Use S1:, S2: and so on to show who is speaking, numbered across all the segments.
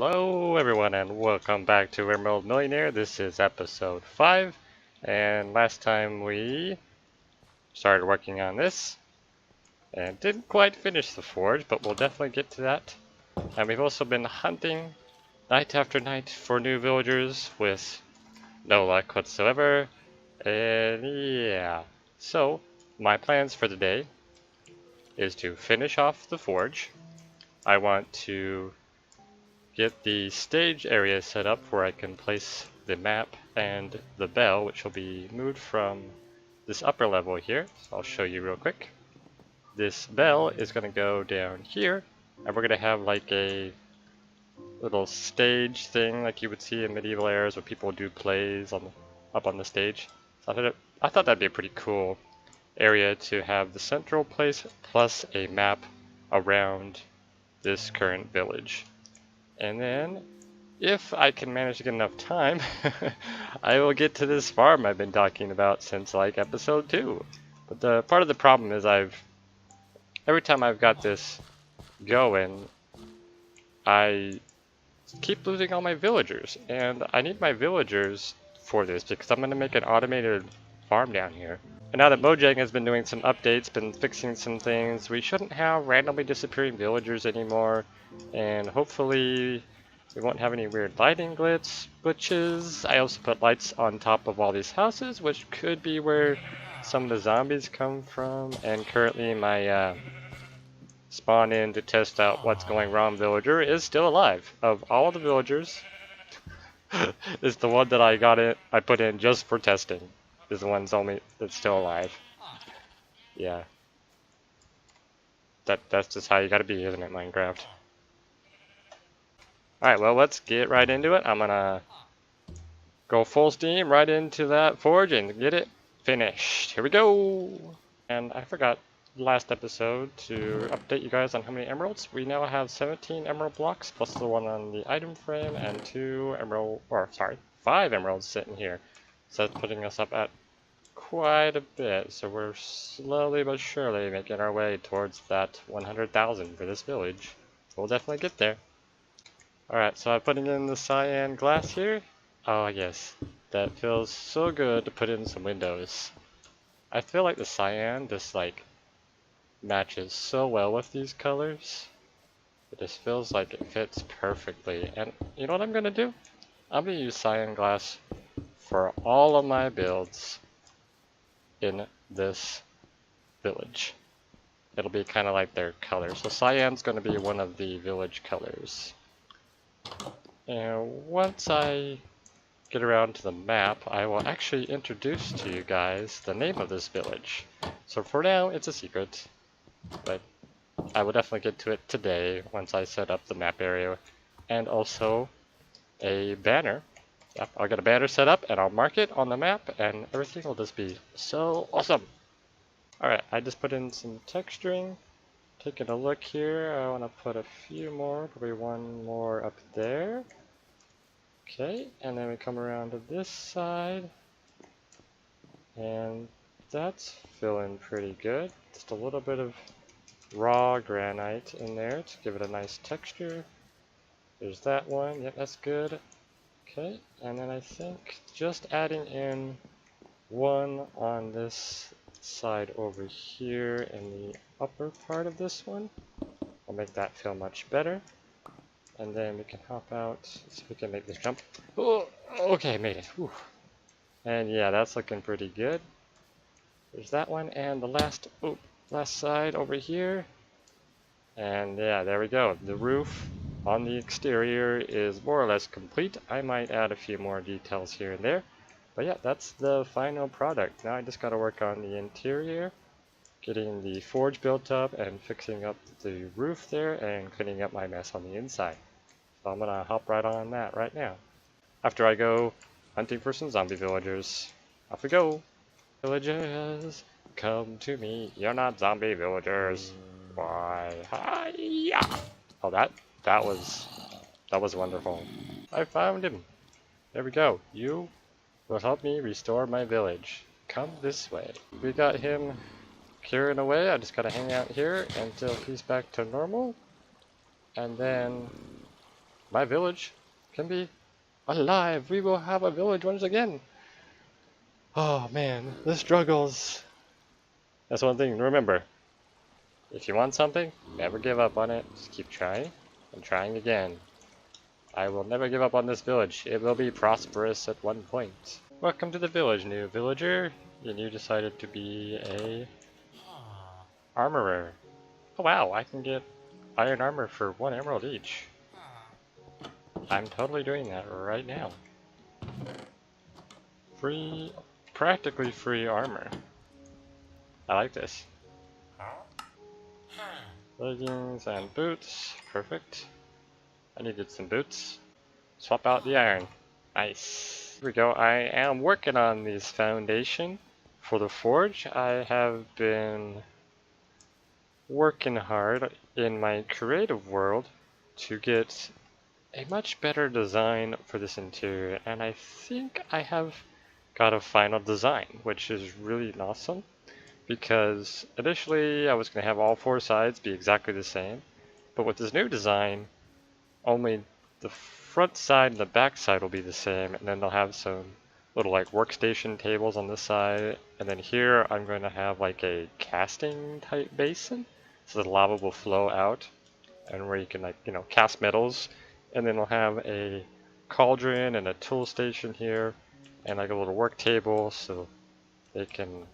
S1: Hello everyone and welcome back to Emerald Millionaire. This is episode 5 and last time we started working on this and didn't quite finish the forge, but we'll definitely get to that. And we've also been hunting night after night for new villagers with no luck whatsoever. And yeah, so my plans for the day is to finish off the forge. I want to get the stage area set up where I can place the map and the bell, which will be moved from this upper level here. So I'll show you real quick. This bell is going to go down here, and we're going to have like a little stage thing like you would see in medieval eras where people do plays up on the stage. So I thought that'd be a pretty cool area to have the central place plus a map around this current village. And then, if I can manage to get enough time, I will get to this farm I've been talking about since like episode 2. But the part of the problem is every time I've got this going, I keep losing all my villagers. And I need my villagers for this because I'm going to make an automated farm down here. And now that Mojang has been doing some updates, been fixing some things, we shouldn't have randomly disappearing villagers anymore. And hopefully we won't have any weird lighting glitches. I also put lights on top of all these houses, which could be where some of the zombies come from. And currently my spawn in to test out what's going wrong villager is still alive. Of all the villagers, is the one that I put in just for testing. Is the one that's still alive. Yeah. That's just how you gotta be, isn't it, Minecraft? Alright, well, let's get right into it. I'm gonna go full steam right into that forge and get it finished. Here we go! And I forgot last episode to update you guys on how many emeralds. We now have 17 emerald blocks plus the one on the item frame and 5 emeralds sitting here. So that's putting us up at quite a bit. So we're slowly but surely making our way towards that 100,000 for this village. We'll definitely get there. Alright, so I'm putting in the cyan glass here. Oh yes, that feels so good to put in some windows. I feel like the cyan just like matches so well with these colors. It just feels like it fits perfectly. And you know what I'm gonna do? I'm gonna use cyan glass for all of my builds in this village. It'll be kind of like their color. So cyan's gonna be one of the village colors. And once I get around to the map, I will actually introduce to you guys the name of this village. So for now, it's a secret, but I will definitely get to it today once I set up the map area and also a banner. Yep, I'll get a banner set up and I'll mark it on the map and everything will just be so awesome. Alright, I just put in some texturing. Taking a look here, I want to put a few more, probably one more up there. Okay, and then we come around to this side. And that's feeling pretty good. Just a little bit of raw granite in there to give it a nice texture. There's that one, yep, that's good. Okay, and then I think just adding in one on this side over here in the upper part of this one will make that feel much better. And then we can hop out so we can make this jump. Oh, okay, made it. Whew. And yeah, that's looking pretty good. There's that one and the last side over here. And yeah, there we go. The roof on the exterior is more or less complete. I might add a few more details here and there. But yeah, that's the final product. Now I just gotta work on the interior, getting the forge built up and fixing up the roof there and cleaning up my mess on the inside. So I'm gonna hop right on that right now. After I go hunting for some zombie villagers. Off we go! Villagers, come to me. You're not zombie villagers. Why? Hi-ya! Oh, that was wonderful. I found him. There we go. You will help me restore my village. Come this way. We got him curing away. I just gotta hang out here until he's back to normal. And then my village can be alive. We will have a village once again. Oh man, the struggles. That's one thing, remember. If you want something, never give up on it. Just keep trying and trying again. I will never give up on this village. It will be prosperous at one point. Welcome to the village, new villager. And you decided to be a armorer. Oh wow, I can get iron armor for 1 emerald each. I'm totally doing that right now. Free, practically free armor. I like this. Leggings and boots, perfect. I needed some boots. Swap out the iron. Nice. Here we go. I am working on this foundation for the forge. I have been working hard in my creative world to get a much better design for this interior, and I think I have got a final design, which is really awesome because initially I was going to have all 4 sides be exactly the same, but with this new design only the front side and the back side will be the same, and then they'll have some little like workstation tables on this side, and then here I'm going to have like a casting type basin so the lava will flow out, and where you can like, you know, cast metals, and then we'll have a cauldron and a tool station here and like a little work table so they can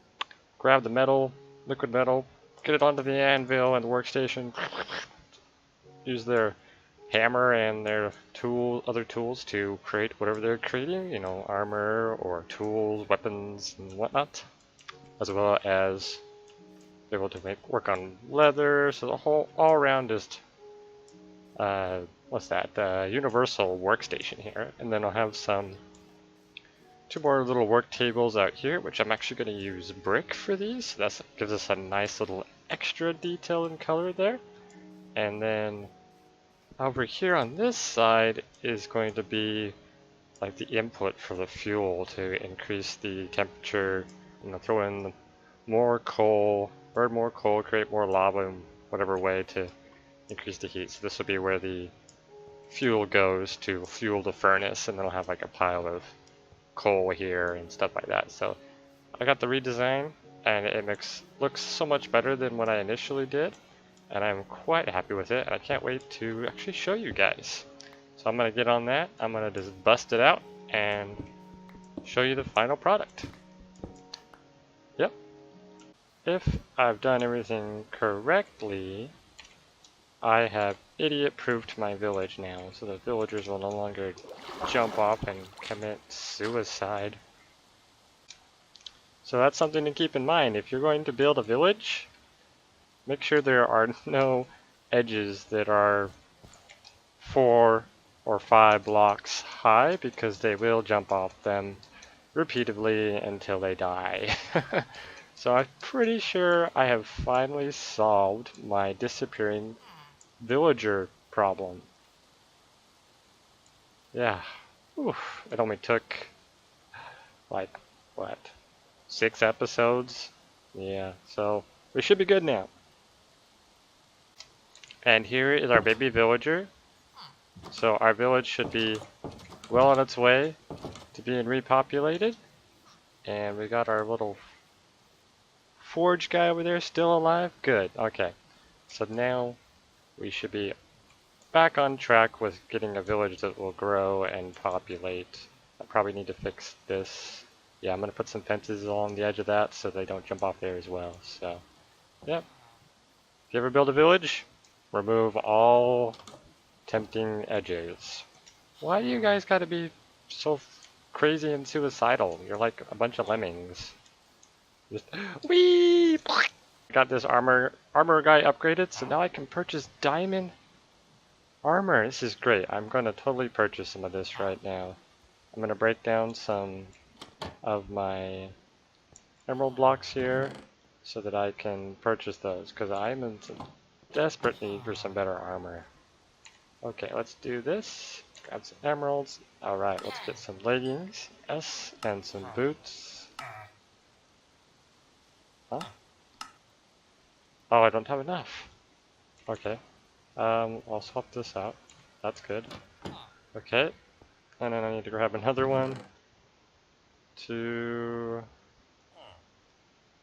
S1: grab the metal, liquid metal, get it onto the anvil and the workstation, use their hammer and their other tools to create whatever they're creating, you know, armor or tools, weapons, and whatnot, as well as be able to work on leather. So the whole all around just what's that? Universal workstation here, and then I'll have 2 more little work tables out here, which I'm actually going to use brick for these. So that gives us a nice little extra detail and color there, and then over here on this side is going to be like the input for the fuel to increase the temperature, you know, throw in more coal, burn more coal, create more lava in whatever way to increase the heat. So this will be where the fuel goes to fuel the furnace, and then I'll have like a pile of coal here and stuff like that. So I got the redesign, and it looks so much better than what I initially did, and I'm quite happy with it, and I can't wait to actually show you guys. So I'm going to get on that, I'm going to just bust it out and show you the final product. Yep. If I've done everything correctly, I have idiot-proofed my village now, so the villagers will no longer jump off and commit suicide. So that's something to keep in mind. If you're going to build a village, make sure there are no edges that are 4 or 5 blocks high, because they will jump off them repeatedly until they die. So I'm pretty sure I have finally solved my disappearing villager problem. Yeah. Oof. It only took like, what, 6 episodes? Yeah, so we should be good now. And here is our baby villager. So our village should be well on its way to being repopulated. And we got our little forge guy over there still alive. Good, okay. So now we should be back on track with getting a village that will grow and populate. I probably need to fix this. Yeah, I'm going to put some fences along the edge of that so they don't jump off there as well. So, yep. If you ever build a village, remove all tempting edges. Why do you guys gotta be so crazy and suicidal? You're like a bunch of lemmings. Just wee. Got this armor guy upgraded, so now I can purchase diamond armor. This is great. I'm gonna totally purchase some of this right now. I'm gonna break down some of my emerald blocks here so that I can purchase those, because I'm in some desperate need for some better armor. Okay, let's do this. Grab some emeralds. Alright, let's get some leggings. S, and some boots. Huh? Oh, I don't have enough. Okay. I'll swap this out. That's good. Okay, and then I need to grab another one to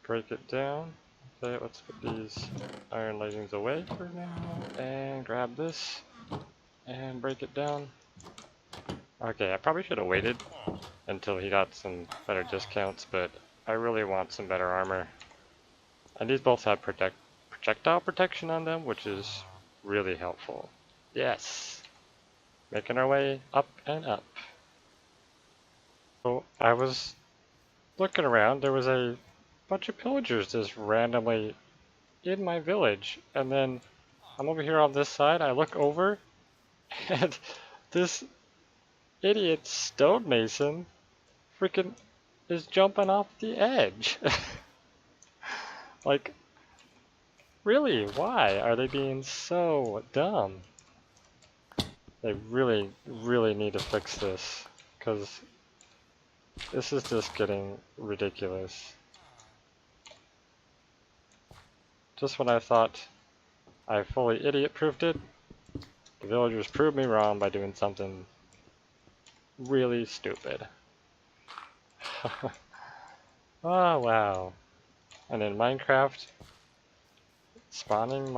S1: break it down. Okay, let's put these iron leggings away for now and grab this and break it down. Okay, I probably should have waited until he got some better discounts, but I really want some better armor. And these both have projectile protection on them, which is really helpful. Yes! Making our way up and up. So I was looking around, there was a bunch of pillagers just randomly in my village, and then I'm over here on this side, I look over, and this idiot stonemason freaking is jumping off the edge. Like, really, why are they being so dumb? They really, really need to fix this, because this is just getting ridiculous. Just when I thought I fully idiot-proofed it, the villagers proved me wrong by doing something really stupid. Oh, wow. And in Minecraft, spawning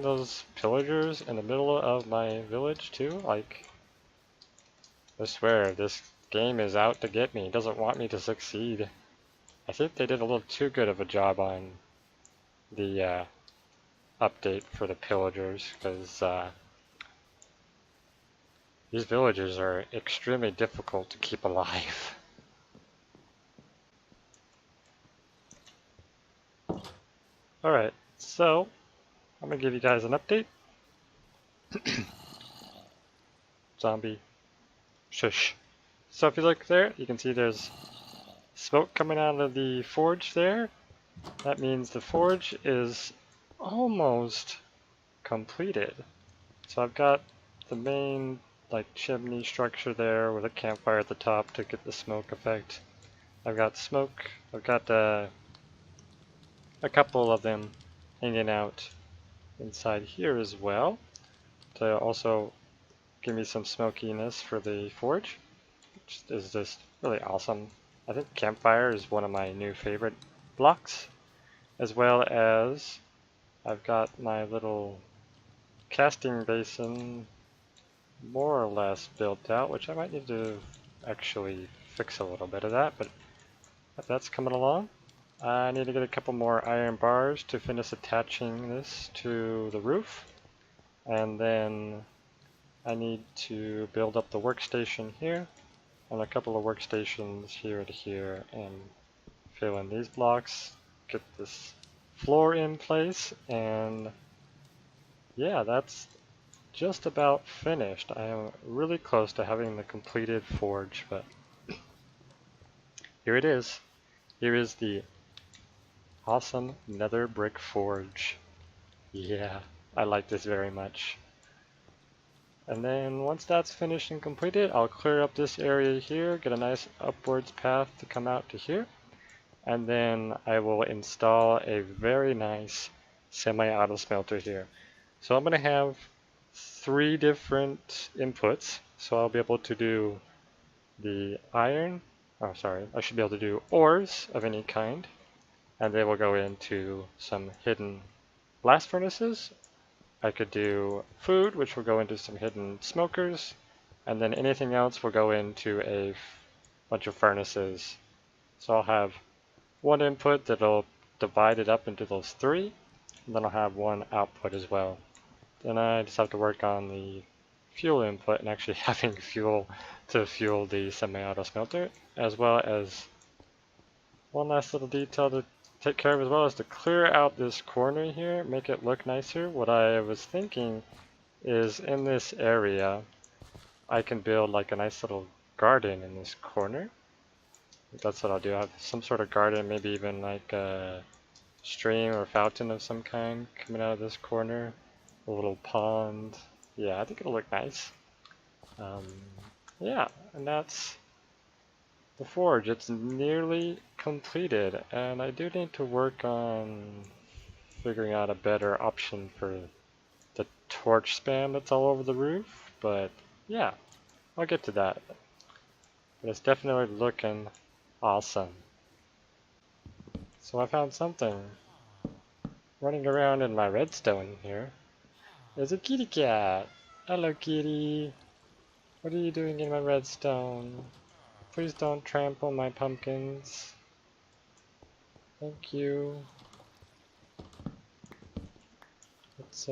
S1: those pillagers in the middle of my village too? Like, I swear, this game is out to get me. It doesn't want me to succeed. I think they did a little too good of a job on the update for the pillagers, because these villagers are extremely difficult to keep alive. Alright, so I'm gonna give you guys an update. Zombie. Shush. So if you look there, you can see there's smoke coming out of the forge there. That means the forge is almost completed. So I've got the main chimney structure there with a campfire at the top to get the smoke effect. I've got smoke. I've got a couple of them hanging out inside here as well to also give me some smokiness for the forge, which is just really awesome. I think campfire is one of my new favorite blocks, as well as I've got my little casting basin more or less built out, which I might need to actually fix a little bit of that, but that's coming along. I need to get a couple more iron bars to finish attaching this to the roof, and then I need to build up the workstation here and a couple of workstations here to here and fill in these blocks, get this floor in place, and yeah, that's just about finished. I am really close to having the completed forge, but here it is. Here is the awesome nether brick forge. Yeah, I like this very much. And then once that's finished and completed, I'll clear up this area here, get a nice upwards path to come out to here, and then I will install a very nice semi-auto smelter here. So I'm going to have 3 different inputs, so I'll be able to do the iron, oh sorry, I should be able to do ores of any kind, and they will go into some hidden blast furnaces. I could do food, which will go into some hidden smokers, and then anything else will go into a bunch of furnaces. So I'll have one input that'll divide it up into those 3, and then I'll have one output as well. Then I just have to work on the fuel input and actually having fuel to fuel the semi-auto smelter, as well as one last little detail to take care of as well is to clear out this corner here, make it look nicer. What I was thinking is in this area, I can build like a nice little garden in this corner. That's what I'll do. I have some sort of garden, maybe even like a stream or fountain of some kind coming out of this corner. A little pond. Yeah, I think it'll look nice. Yeah, and that's the forge. It's nearly completed, and I do need to work on figuring out a better option for the torch spam that's all over the roof, but yeah, I'll get to that. But it's definitely looking awesome. So I found something running around in my redstone here. There's a kitty cat. Hello, kitty. What are you doing in my redstone? Please don't trample my pumpkins. Thank you. Let's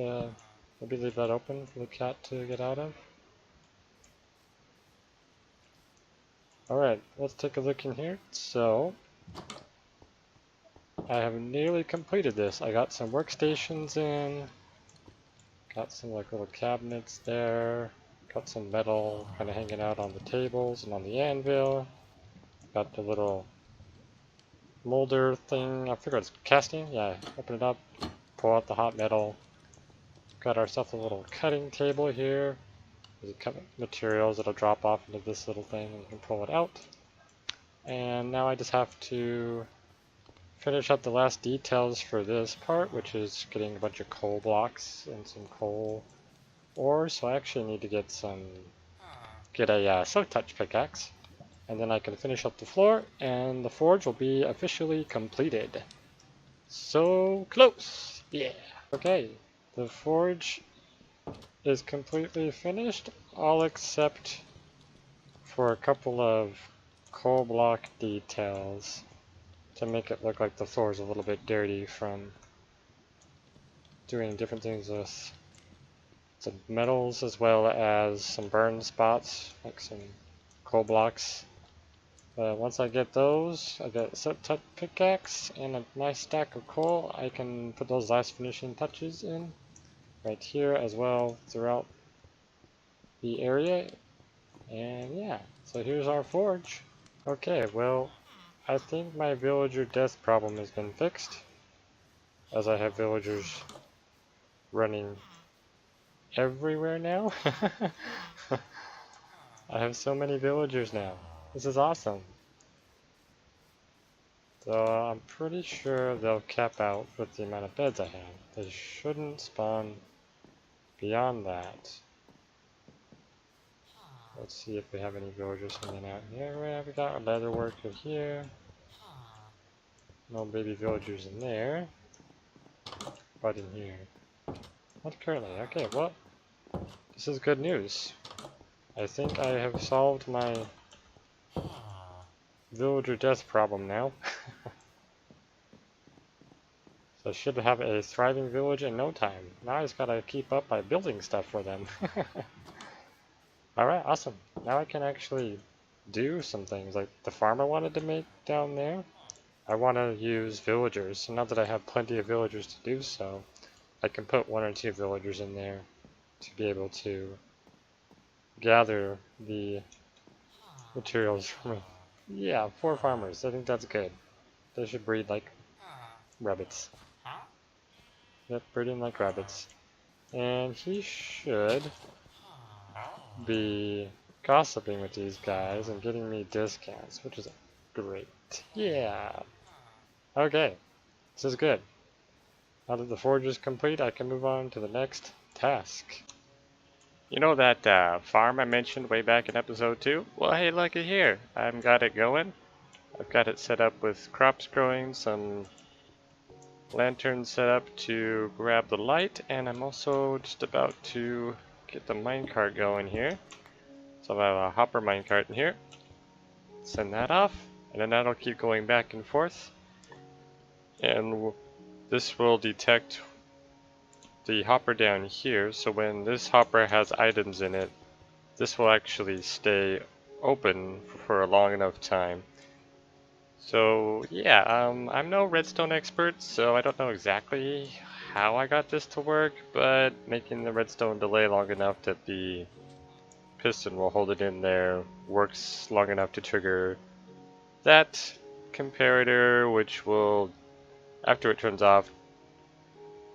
S1: maybe leave that open for the cat to get out of. Alright, let's take a look in here. So, I have nearly completed this. I got some workstations in, got some like little cabinets there, got some metal kind of hanging out on the tables and on the anvil, got the little molder thing, I forgot it's casting, yeah, open it up, pull out the hot metal, got ourselves a little cutting table here, there's a couple materials that'll drop off into this little thing and you can pull it out. And now I just have to finish up the last details for this part, which is getting a bunch of coal blocks and some coal ore. So I actually need to get a silk touch pickaxe, and then I can finish up the floor, and the forge will be officially completed. So close, yeah. Okay, the forge is completely finished, all except for a couple of coal block details to make it look like the floor is a little bit dirty from doing different things with some metals as well as some burn spots, like some coal blocks. Once I get those, I get a silk touch pickaxe and a nice stack of coal, I can put those last finishing touches in right here as well throughout the area. And yeah, so here's our forge. Okay, well, I think my villager death problem has been fixed, as I have villagers running everywhere now. I have so many villagers now. This is awesome. So I'm pretty sure they'll cap out with the amount of beds I have. They shouldn't spawn beyond that. Let's see if we have any villagers hanging out here. We got a leather worker here. No baby villagers in there. But in here. Not currently. Okay, well, this is good news. I think I have solved my villager death problem now. So I should have a thriving village in no time. Now I just gotta keep up by building stuff for them. Alright, awesome. Now I can actually do some things like the farm I wanted to make down there. I want to use villagers, so now that I have plenty of villagers to do so, I can put 1 or 2 villagers in there to be able to gather the materials from it. Yeah, 4 farmers. I think that's good. They should breed like rabbits. Yep, breeding like rabbits. And he should be gossiping with these guys and getting me discounts, which is great. Yeah. Okay, this is good. Now that the forge is complete, I can move on to the next task. You know that farm I mentioned way back in episode 2? Well, hey, looky here. I've got it going. I've got it set up with crops growing, some lanterns set up to grab the light, and I'm also just about to get the minecart going here. So I have a hopper minecart in here. Send that off, and then that'll keep going back and forth. And this will detect the hopper down here, so when this hopper has items in it, this will actually stay open for a long enough time. So yeah, I'm no redstone expert, so I don't know exactly how I got this to work, but making the redstone delay long enough that the piston will hold it in there works long enough to trigger that comparator, which will, after it turns off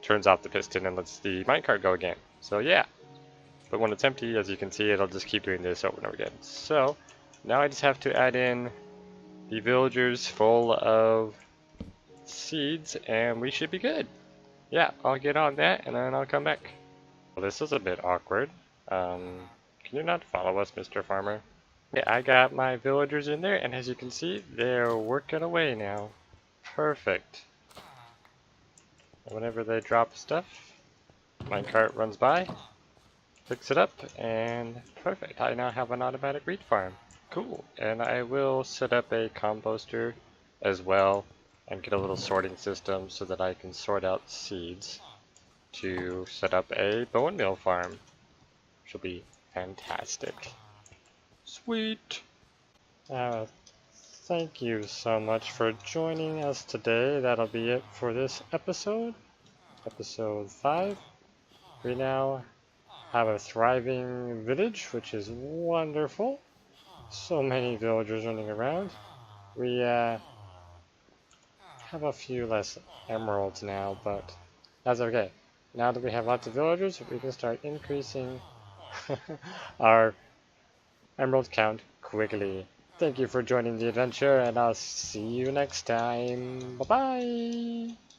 S1: the piston and lets the minecart go again. So yeah, but when it's empty, as you can see, it'll just keep doing this over and over again. So now I just have to add in the villagers full of seeds and we should be good. Yeah, I'll get on that and then I'll come back. Well, this is a bit awkward. Can Can you not follow us, Mr. Farmer? Yeah, I got my villagers in there, and as you can see, they're working away now. Perfect. Whenever they drop stuff, minecart runs by, picks it up, and perfect. I now have an automatic wheat farm. Cool. And I will set up a composter as well and get a little sorting system so that I can sort out seeds to set up a bone meal farm, which will be fantastic. Sweet. Uh, Thank you so much for joining us today. That'll be it for this episode, episode 5. We now have a thriving village, which is wonderful. So many villagers running around. We have a few less emeralds now, but that's okay. Now that we have lots of villagers, we can start increasing our emerald count quickly. Thank you for joining the adventure, and I'll see you next time. Bye-bye!